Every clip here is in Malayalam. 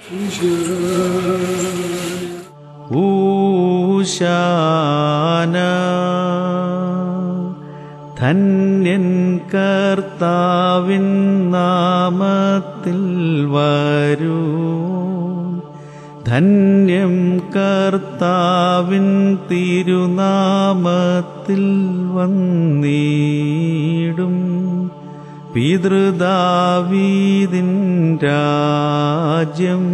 ഊശാന ധന്യൻ കർത്താവിൻ നാമത്തിൽ വരൂ, ധന്യം കർത്താവിൻ തിരുനാമത്തിൽ വന്നിടും. പിതൃദാവീദിൻ രാജ്യം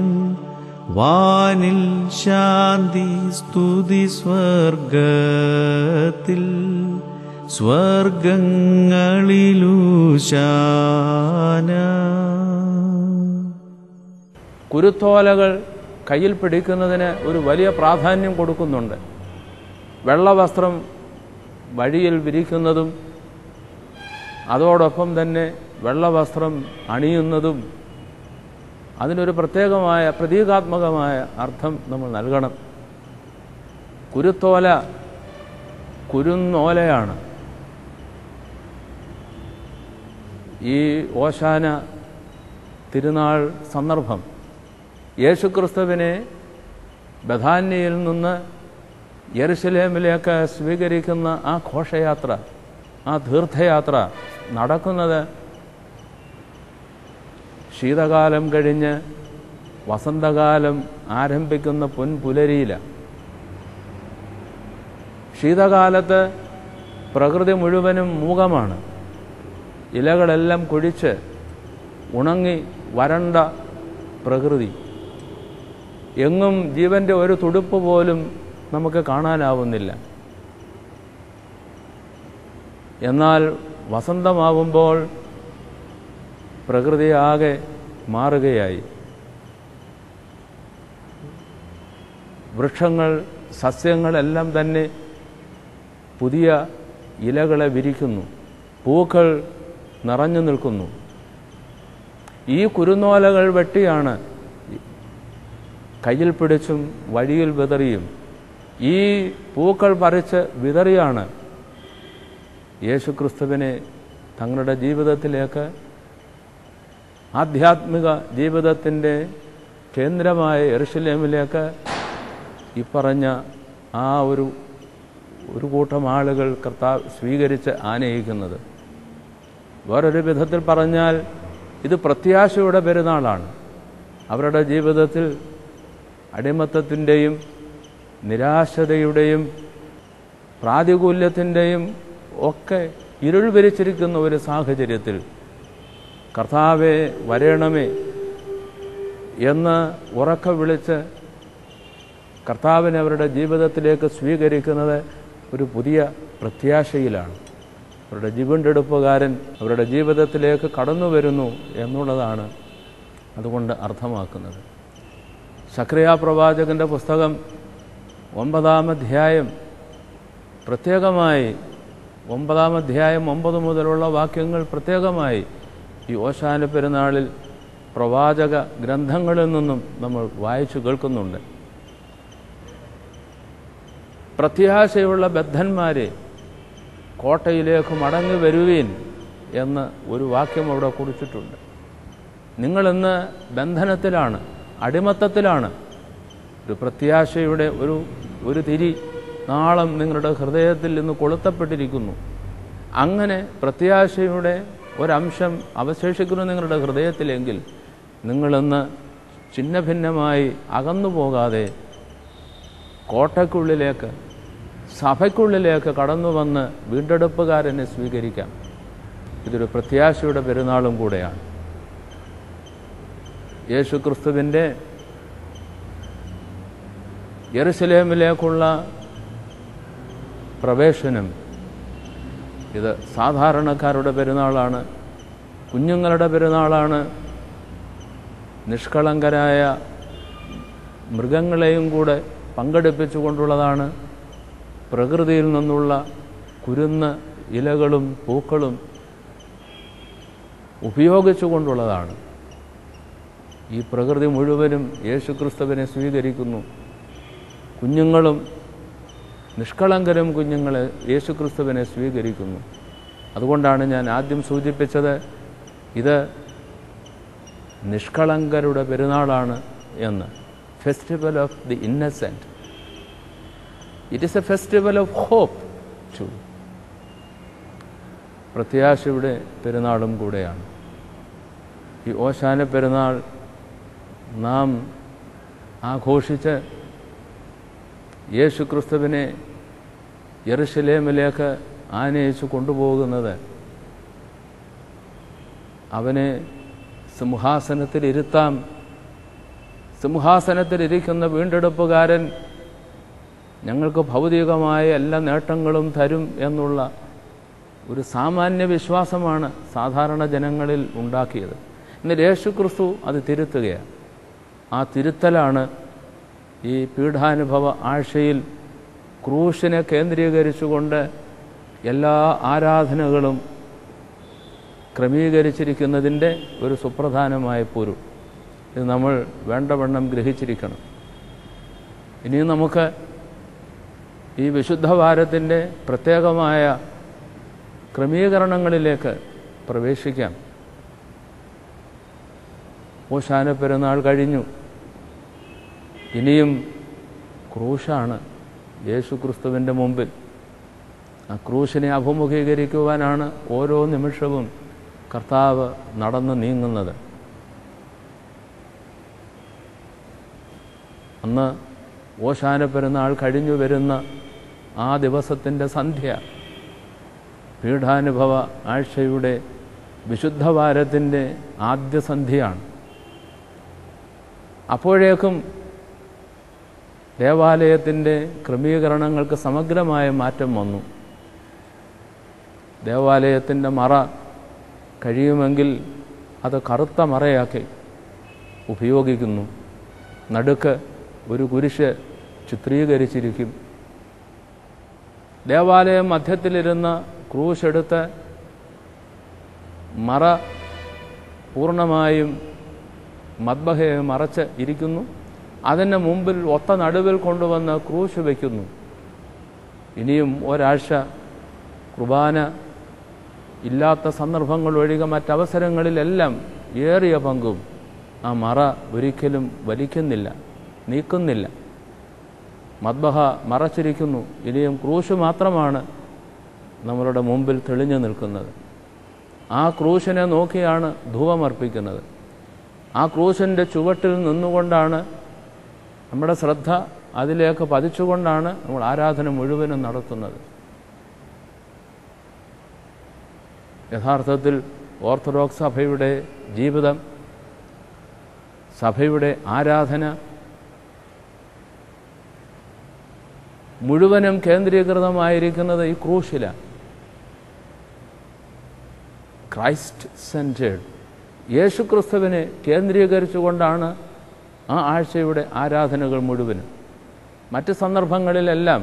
വാനിൽ ശാന്തി, സ്തുതി സ്വർഗത്തിൽ, സ്വർഗങ്ങളിലൂശാന. കുരുത്തോലകൾ കയ്യിൽ പിടിക്കുന്നതിന് ഒരു വലിയ പ്രാധാന്യം കൊടുക്കുന്നുണ്ട്. വെള്ളവസ്ത്രം വഴിയിൽ വിരിക്കുന്നതും അതോടൊപ്പം തന്നെ വെള്ളവസ്ത്രം അണിയുന്നതും അതിനൊരു പ്രത്യേകമായ പ്രതീകാത്മകമായ അർത്ഥം നമ്മൾ നൽകണം. കുരുത്തോല കുരുന്നോലയാണ്. ഈ ഓശാന തിരുനാൾ സന്ദർഭം യേശുക്രിസ്തുവിനെ ബഥാന്യയിൽ നിന്ന് യെരുശലേമിലേക്ക് സ്വീകരിക്കുന്ന ആ ഘോഷയാത്ര, ആ തീർത്ഥയാത്ര നടക്കുന്നത് ശീതകാലം കഴിഞ്ഞ് വസന്തകാലം ആരംഭിക്കുന്ന പൊൻപുലരിയിലാണ്. ശീതകാലത്ത് പ്രകൃതി മുഴുവനും മൂകമാണ്. ഇലകളെല്ലാം കൊഴിച്ച് ഉണങ്ങി വരണ്ട പ്രകൃതി. എങ്ങും ജീവൻ്റെ ഒരു തുടിപ്പ് പോലും നമുക്ക് കാണാനാവുന്നില്ല. എന്നാൽ വസന്തമാവുമ്പോൾ പ്രകൃതി ആകെ മാറുകയായി. വൃക്ഷങ്ങൾ, സസ്യങ്ങളെല്ലാം തന്നെ പുതിയ ഇലകളെ വിരിക്കുന്നു. പൂക്കൾ നിറഞ്ഞു നിൽക്കുന്നു. ഈ കുരുന്നോലകൾ വെട്ടിയാണ് കയ്യിൽ പിടിച്ചും വഴിയിൽ വിതറിയും ഈ പൂക്കൾ പറിച്ച് വിതറിയാണ് യേശുക്രിസ്തുവിനെ തങ്ങളുടെ ജീവിതത്തിലേക്ക്, ആധ്യാത്മിക ജീവിതത്തിൻ്റെ കേന്ദ്രമായ യെരുശലേമിലേക്ക് ഈ പറഞ്ഞ ആ ഒരു കൂട്ടം ആളുകൾ കർത്താവ് സ്വീകരിച്ച് ആനയിക്കുന്നത്. വേറൊരു വിധത്തിൽ പറഞ്ഞാൽ ഇത് പ്രത്യാശയുടെ പെരുന്നാളാണ്. അവരുടെ ജീവിതത്തിൽ അടിമത്തത്തിൻ്റെയും നിരാശതയുടെയും പ്രാതികൂല്യത്തിൻ്റെയും ഒക്കെ ഇരുൾ വിരിച്ചിരിക്കുന്ന ഒരു സാഹചര്യത്തിൽ കർത്താവേ വരേണമേ എന്ന് ഉറക്കെ വിളിച്ച് കർത്താവിനെ അവരുടെ ജീവിതത്തിലേക്ക് സ്വീകരിക്കുന്നത് ഒരു പുതിയ പ്രത്യാശയിലാണ്. അവരുടെ ജീവണ്ടെടുപ്പുകാരൻ അവരുടെ ജീവിതത്തിലേക്ക് കടന്നു വരുന്നു എന്നുള്ളതാണ് അതുകൊണ്ട് അർത്ഥമാക്കുന്നത്. സഖറിയാ പ്രവാചകൻ്റെ പുസ്തകം 9-ാം അധ്യായം പ്രത്യേകമായി 9-ാം അധ്യായം 9 മുതലുള്ള വാക്യങ്ങൾ പ്രത്യേകമായി ഈ ഓശാന പെരുന്നാളിൽ പ്രവാചക ഗ്രന്ഥങ്ങളിൽ നിന്നും നമ്മൾ വായിച്ചു കേൾക്കുന്നുണ്ട്. പ്രത്യാശയുള്ള ബദ്ധന്മാരെ കോട്ടയിലേക്ക് മടങ്ങി വരുവീൻ എന്ന് ഒരു വാക്യം അവിടെ കുറിച്ചിട്ടുണ്ട്. നിങ്ങളിന്ന് ബന്ധനത്തിലാണ്, അടിമത്തത്തിലാണ്. ഒരു പ്രത്യാശയുടെ ഒരു തിരി നാളം നിങ്ങളുടെ ഹൃദയത്തിൽ നിന്ന് കൊളുത്തപ്പെട്ടിരിക്കുന്നു. അങ്ങനെ പ്രത്യാശയുടെ ഒരംശം അവശേഷിക്കുന്നു നിങ്ങളുടെ ഹൃദയത്തിലെങ്കിൽ നിങ്ങളിന്ന് ഛിന്ന ഭിന്നമായി അകന്നു പോകാതെ കോട്ടയ്ക്കുള്ളിലേക്ക്, സഭയ്ക്കുള്ളിലേക്ക് കടന്നു വന്ന് വീണ്ടെടുപ്പുകാരനെ സ്വീകരിക്കാം. ഇതൊരു പ്രത്യാശയുടെ പെരുന്നാളും കൂടെയാണ്. യേശുക്രിസ്തുവിൻ്റെ യെരുശലേമിലേക്കുള്ള പ്രവേശനം ഇത് സാധാരണക്കാരുടെ പെരുന്നാളാണ്, കുഞ്ഞുങ്ങളുടെ പെരുന്നാളാണ്. നിഷ്കളങ്കരായ മൃഗങ്ങളെയും കൂടെ പങ്കെടുപ്പിച്ചുകൊണ്ടുള്ളതാണ്. പ്രകൃതിയിൽ നിന്നുള്ള കുരുന്ന് ഇലകളും പൂക്കളും ഉപയോഗിച്ചുകൊണ്ടുള്ളതാണ്. ഈ പ്രകൃതി മുഴുവനും യേശുക്രിസ്തുവിനെ സ്വീകരിക്കുന്നു. കുഞ്ഞുങ്ങളും നിഷ്കളങ്കരും കുഞ്ഞുങ്ങളെ യേശുക്രിസ്തുവിനെ സ്വീകരിക്കുന്നു. അതുകൊണ്ടാണ് ഞാൻ ആദ്യം സൂചിപ്പിച്ചത്, ഇത് നിഷ്കളങ്കരുടെ പെരുന്നാളാണ്, എന്ന്. Festival of the innocent. It is a festival of hope too. പ്രത്യാശയുടെ പെരുന്നാളും കൂടെയാണ്. ഈ ഓശാന പെരുന്നാൾ നാം ആഘോഷിച്ച് യേശു ക്രിസ്തുവിനെ യെരുശലേമിലേക്ക് ആനയിച്ചു കൊണ്ടുപോകുന്നത് അവനെ സിംഹാസനത്തിലിരുത്താം, സിംഹാസനത്തിലിരിക്കുന്ന വീണ്ടെടുപ്പുകാരൻ ഞങ്ങൾക്ക് ഭൗതികമായ എല്ലാ നേട്ടങ്ങളും തരും എന്നുള്ള ഒരു സാമാന്യ വിശ്വാസമാണ് സാധാരണ ജനങ്ങളിൽ ഉണ്ടാക്കിയത്. എന്നാൽ യേശു ക്രിസ്തു അത് തിരുത്തുകയാണ്. ആ തിരുത്തലാണ് ഈ പീഠാനുഭവ ആഴ്ചയിൽ ക്രൂശിനെ കേന്ദ്രീകരിച്ചുകൊണ്ട് എല്ലാ ആരാധനകളും ക്രമീകരിച്ചിരിക്കുന്നതിൻ്റെ ഒരു സുപ്രധാനമായ പൊരുൾ. ഇത് നമ്മൾ വേണ്ടവണ്ണം ഗ്രഹിച്ചിരിക്കണം. ഇനിയും നമുക്ക് ഈ വിശുദ്ധ വാരത്തിൻ്റെ പ്രത്യേകമായ ക്രമീകരണങ്ങളിലേക്ക് പ്രവേശിക്കാം. ഓശാന പെരുന്നാൾ കഴിഞ്ഞു. ഇനിയും ക്രൂശാണ് യേശു ക്രിസ്തുവിൻ്റെ മുമ്പിൽ. ആ ക്രൂശിനെ അഭിമുഖീകരിക്കുവാനാണ് ഓരോ നിമിഷവും കർത്താവ് നടന്നു നീങ്ങുന്നത്. അന്ന് ഓശാന പെരുന്നാൾ കഴിഞ്ഞു വരുന്ന ആ ദിവസത്തിൻ്റെ സന്ധ്യ പീഠാനുഭവ ആഴ്ചയുടെ വിശുദ്ധവാരത്തിൻ്റെ ആദ്യ സന്ധ്യയാണ്. അപ്പോഴേക്കും ദേവാലയത്തിൻ്റെ ക്രമീകരണങ്ങൾക്ക് സമഗ്രമായ മാറ്റം വന്നു. ദേവാലയത്തിൻ്റെ മറ കഴിയുമെങ്കിൽ അത് കറുത്ത മറയാക്കി ഉപയോഗിക്കുന്നു. നടുക്ക് ഒരു കുരിശ് ചിത്രീകരിച്ചിരിക്കും. ദേവാലയം മധ്യത്തിലിരുന്ന ക്രൂശെടുത്ത് മറ പൂർണ്ണമായും മദ്ബഹയെ മറച്ച് ഇരിക്കുന്നു. അതിന് മുമ്പിൽ ഒത്ത നടുവിൽ കൊണ്ടുവന്ന് ക്രൂശ് വയ്ക്കുന്നു. ഇനിയും ഒരാഴ്ച കുർബാന ഇല്ലാത്ത സന്ദർഭങ്ങൾ ഒഴികെ മറ്റവസരങ്ങളിലെല്ലാം ഏറിയ പങ്കും ആ മറ ഒരിക്കലും വലിക്കുന്നില്ല, നീക്കുന്നില്ല. മദ്ബഹ മറച്ചിരിക്കുന്നു. ഇനിയും ക്രൂശ് മാത്രമാണ് നമ്മളുടെ മുമ്പിൽ തെളിഞ്ഞു നിൽക്കുന്നത്. ആ ക്രൂശിനെ നോക്കിയാണ് ധൂപമർപ്പിക്കുന്നത്. ആ ക്രൂശിൻ്റെ ചുവട്ടിൽ നിന്നുകൊണ്ടാണ് നമ്മുടെ ശ്രദ്ധ അതിലേക്ക് പതിച്ചുകൊണ്ടാണ് നമ്മൾ ആരാധന മുഴുവനും നടത്തുന്നത്. യഥാർത്ഥത്തിൽ ഓർത്തഡോക്സ് സഭയുടെ ജീവിതം, സഭയുടെ ആരാധന മുഴുവനും കേന്ദ്രീകൃതമായിരിക്കുന്നത് ഈ ക്രൂശിലാണ്. ക്രൈസ്റ്റ് സെൻറ്റേഡ്, യേശു ക്രിസ്തുവിനെ കേന്ദ്രീകരിച്ചുകൊണ്ടാണ് ആ ആഴ്ചയുടെ ആരാധനകൾ മുഴുവനും. മറ്റ് സന്ദർഭങ്ങളിലെല്ലാം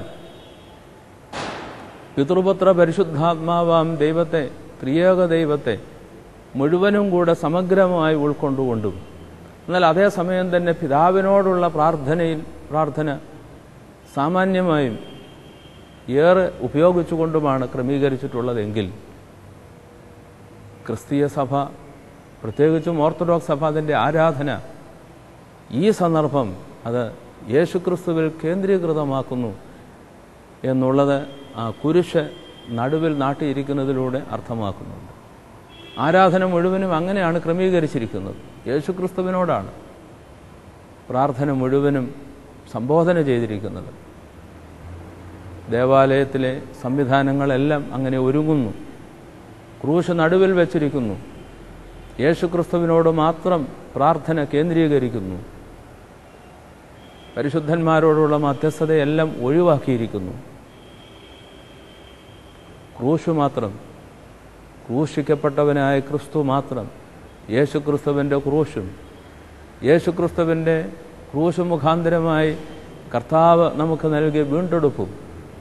പിതൃപുത്ര പരിശുദ്ധാത്മാവാം ദൈവത്തെ, ത്രിയേക ദൈവത്തെ മുഴുവനും കൂടെ സമഗ്രമായി ഉൾക്കൊണ്ടുകൊണ്ടും, എന്നാൽ അതേസമയം തന്നെ പിതാവിനോടുള്ള പ്രാർത്ഥന സാമാന്യമായും ഏറെ ഉപയോഗിച്ചുകൊണ്ടുമാണ് ക്രമീകരിച്ചിട്ടുള്ളതെങ്കിൽ ക്രിസ്തീയ സഭ, പ്രത്യേകിച്ചും ഓർത്തഡോക്സ് സഭ, അതിൻ്റെ ആരാധന ഈ സന്ദർഭം അത് യേശുക്രിസ്തുവിൽ കേന്ദ്രീകൃതമാക്കുന്നു എന്നുള്ളത് ആ കുരിശ് നടുവിൽ നാട്ടിയിരിക്കുന്നതിലൂടെ അർത്ഥമാക്കുന്നുണ്ട്. ആരാധന മുഴുവനും അങ്ങനെയാണ് ക്രമീകരിച്ചിരിക്കുന്നത്. യേശുക്രിസ്തുവിനോടാണ് പ്രാർത്ഥന മുഴുവനും സംബോധന ചെയ്തിരിക്കുന്നത്. ദേവാലയത്തിലെ സംവിധാനങ്ങളെല്ലാം അങ്ങനെ ഒരുങ്ങുന്നു. ക്രൂശ് നടുവിൽ വച്ചിരിക്കുന്നു. യേശുക്രിസ്തുവിനോട് മാത്രം പ്രാർത്ഥന കേന്ദ്രീകരിക്കുന്നു. പരിശുദ്ധന്മാരോടുള്ള മധ്യസ്ഥതയെല്ലാം ഒഴിവാക്കിയിരിക്കുന്നു. ക്രൂശ് മാത്രം, ക്രൂശിക്കപ്പെട്ടവനായ ക്രിസ്തു മാത്രം, യേശുക്രിസ്തുവിൻ്റെ ക്രൂശും യേശുക്രിസ്തുവിൻ്റെ ക്രൂശ് മുഖാന്തരമായി കർത്താവ് നമുക്ക് നൽകിയ വീണ്ടെടുപ്പും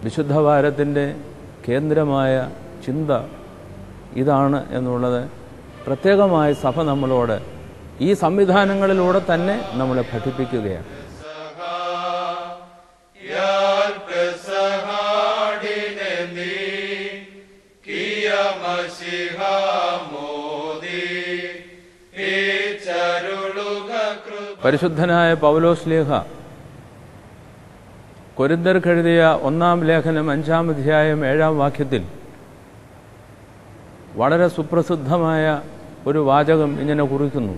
വിശുദ്ധവാരത്തിൻ്റെ കേന്ദ്രമായ ചിന്ത ഇതാണ് എന്നുള്ളത് പ്രത്യേകമായി സഭ നമ്മളോട് ഈ സംവിധാനങ്ങളിലൂടെ തന്നെ നമ്മളെ പഠിപ്പിക്കുകയാണ്. മസിഹാ മോദി ഈ ചരുളുക കൃപ പരിശുദ്ധനായ പൗലോസ്ലീഹ കൊരിന്ത്യർക്കെഴുതിയ 1-ാം ലേഖനം 5-ാം അധ്യായം 7-ാം വാക്യത്തിൽ വളരെ സുപ്രസിദ്ധമായ ഒരു വാചകം ഇങ്ങനെ കുറിക്കുന്നു: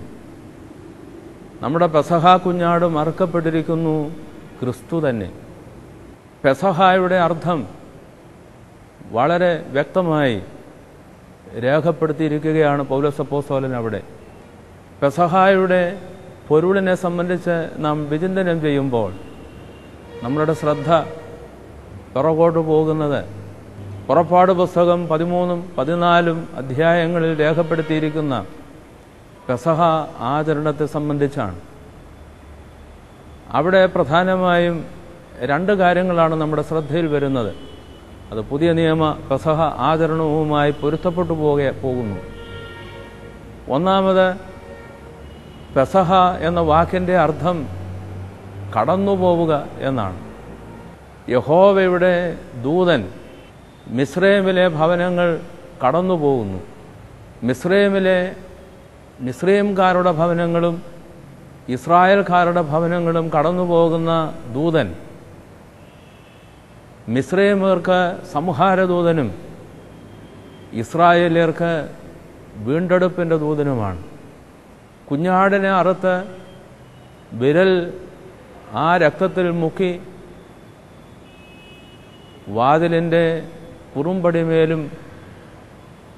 നമ്മുടെ പെസഹ കുഞ്ഞാട് മറക്കപ്പെട്ടിരിക്കുന്നു, ക്രിസ്തു തന്നെ. പെസഹായുടെ അർത്ഥം വളരെ വ്യക്തമായി രേഖപ്പെടുത്തിയിരിക്കുകയാണ് പൗലോസ് അപ്പോസ്തലൻ അവിടെ. പെസഹായുടെ പൊരുളിനെ സംബന്ധിച്ച് നാം വിചിന്തനം ചെയ്യുമ്പോൾ നമ്മളുടെ ശ്രദ്ധ പുറകോട്ട് പോകുന്നത് പുറപ്പാട് പുസ്തകം 13-ഉം 14-ഉം അധ്യായങ്ങളിൽ രേഖപ്പെടുത്തിയിരിക്കുന്ന പെസഹ ആചരണത്തെ സംബന്ധിച്ചാണ്. അവിടെ പ്രധാനമായും 2 കാര്യങ്ങളാണ് നമ്മുടെ ശ്രദ്ധയിൽ വരുന്നത്. അത് പുതിയ നിയമ പെസഹ ആചരണവുമായി പൊരുത്തപ്പെട്ടു പോകുന്നു. ഒന്നാമത്, പെസഹ എന്ന വാക്കിൻ്റെ അർത്ഥം കടന്നുപോവുക എന്നാണ്. യഹോവയുടെ ദൂതൻ മിസ്രൈമിലെ ഭവനങ്ങൾ കടന്നു പോകുന്നു. മിസ്രൈംകാരുടെ ഭവനങ്ങളും ഇസ്രായേൽക്കാരുടെ ഭവനങ്ങളും കടന്നു പോകുന്ന ദൂതൻ മിസ്രൈമ്യർക്ക് സംഹാരദൂതനും ഇസ്രായേല്യർക്ക് വീണ്ടെടുപ്പിൻ്റെ ദൂതനുമാണ്. കുഞ്ഞാടിനെ അറുത്ത് വിരൽ ആ രക്തത്തിൽ മുക്കി വാതിലിൻ്റെ കുറുമ്പടിമേലും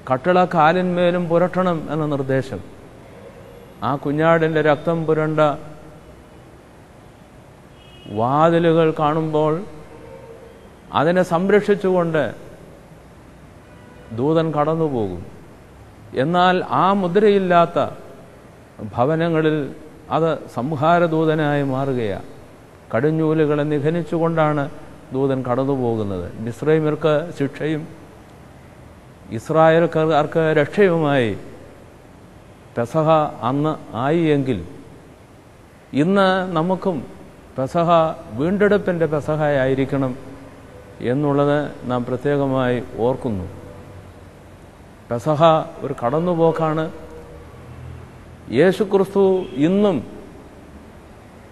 കട്ടിളക്കാലിന്മേലും പുരട്ടണം എന്ന നിർദ്ദേശം. ആ കുഞ്ഞാടിൻ്റെ രക്തം പുരണ്ട വാതിലുകൾ കാണുമ്പോൾ അതിനെ സംരക്ഷിച്ചുകൊണ്ട് ദൂതൻ കടന്നുപോകും. എന്നാൽ ആ മുദ്രയില്ലാത്ത ഭവനങ്ങളിൽ അത് സംഹാരദൂതനായി മാറുകയാണ്. കടിഞ്ഞൂലുകളെ നിഘനിച്ചുകൊണ്ടാണ് ദൂതൻ കടന്നുപോകുന്നത്. മിസ്രൈമ്യർക്ക് ശിക്ഷയും ഇസ്രായേൽക്കാർക്ക് രക്ഷയുമായി പെസഹ അന്ന് ആയി എങ്കിൽ ഇന്ന് നമുക്കും പെസഹ വീണ്ടെടുപ്പിൻ്റെ പെസഹയായിരിക്കണം എന്നുള്ളത് നാം പ്രത്യേകമായി ഓർക്കുന്നു. പെസഹ ഒരു കടന്നുപോക്കാണ്. യേശുക്രിസ്തു ഇന്നും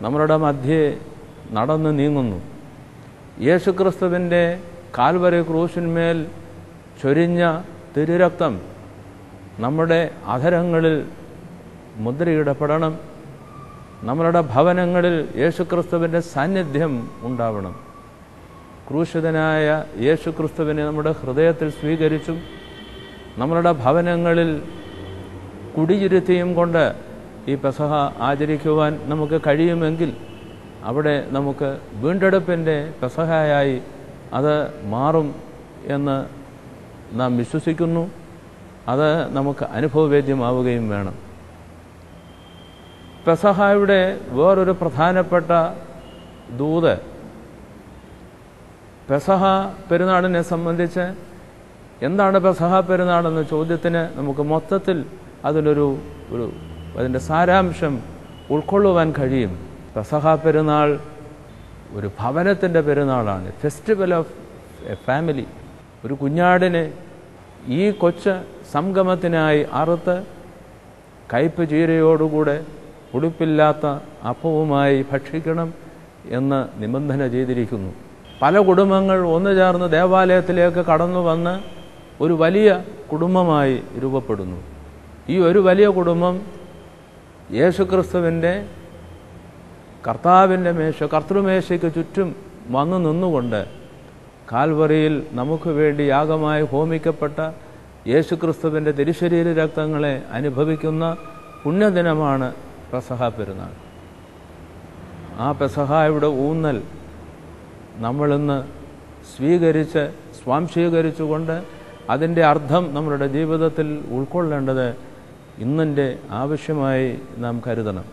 നമ്മളുടെ മധ്യേ നടന്നു നീങ്ങുന്നു. യേശുക്രിസ്തുവിൻ്റെ കാൽവരി ക്രൂശിന്മേൽ ചൊരിഞ്ഞ തിരുരക്തം നമ്മുടെ അധരങ്ങളിൽ മുദ്രയിടപ്പെടണം. നമ്മളുടെ ഭവനങ്ങളിൽ യേശുക്രിസ്തുവിൻ്റെ സാന്നിധ്യം ഉണ്ടാവണം. ക്രൂശിതനായ യേശുക്രിസ്തുവിനെ നമ്മുടെ ഹൃദയത്തിൽ സ്വീകരിച്ചും നമ്മളുടെ ഭവനങ്ങളിൽ കുടിയിരുത്തിയും കൊണ്ട് ഈ പെസഹ ആചരിക്കുവാൻ നമുക്ക് കഴിയുമെങ്കിൽ അവിടെ നമുക്ക് വീണ്ടെടുപ്പിൻ്റെ പെസഹയായി അത് മാറും എന്ന് നാം വിശ്വസിക്കുന്നു. അത് നമുക്ക് അനുഭവവേദ്യമാവുകയും വേണം. പെസഹയുടെ വേറൊരു പ്രധാനപ്പെട്ട ദൂത്, പെസഹ പെരുന്നാളിനെ സംബന്ധിച്ച് എന്താണ് പെസഹ പെരുന്നാളെന്ന ചോദ്യത്തിന് നമുക്ക് മൊത്തത്തിൽ അതിൻ്റെ സാരാംശം ഉൾക്കൊള്ളുവാൻ കഴിയും. പെസഹ പെരുന്നാൾ ഒരു ഭവനത്തിൻ്റെ പെരുന്നാളാണ്. Festival of a family. ഒരു കുഞ്ഞാടിനെ ഈ കൊച്ച് സംഗമത്തിനായി അറുത്ത് കയ്പ് ചീരയോടുകൂടെ ഉടുപ്പില്ലാത്ത അപ്പവുമായി ഭക്ഷിക്കണം എന്ന് നിബന്ധന ചെയ്തിരിക്കുന്നു. പല കുടുംബങ്ങൾ ഒന്നു ചേർന്ന് ദേവാലയത്തിലേക്ക് കടന്നു വന്ന് ഒരു വലിയ കുടുംബമായി രൂപപ്പെടുന്നു. ഈ ഒരു വലിയ കുടുംബം യേശുക്രിസ്തുവിൻ്റെ കർത്താവിൻ്റെ കർത്തൃമേശയ്ക്ക് ചുറ്റും വന്നു നിന്നുകൊണ്ട് കാൽവറിയിൽ നമുക്ക് വേണ്ടി യാഗമായി ഹോമിക്കപ്പെട്ട യേശുക്രിസ്തുവിൻ്റെ തിരുശരീര രക്തങ്ങളെ അനുഭവിക്കുന്ന പുണ്യദിനമാണ് പെസഹ പെരുന്നാൾ. ആ പെസഹയുടെ ഊന്നൽ നമ്മളിന്ന് സ്വാംശീകരിച്ചുകൊണ്ട് അതിൻ്റെ അർത്ഥം നമ്മളുടെ ജീവിതത്തിൽ ഉൾക്കൊള്ളേണ്ടത് ഇന്നിൻ്റെ ആവശ്യമായി നാം കരുതണം.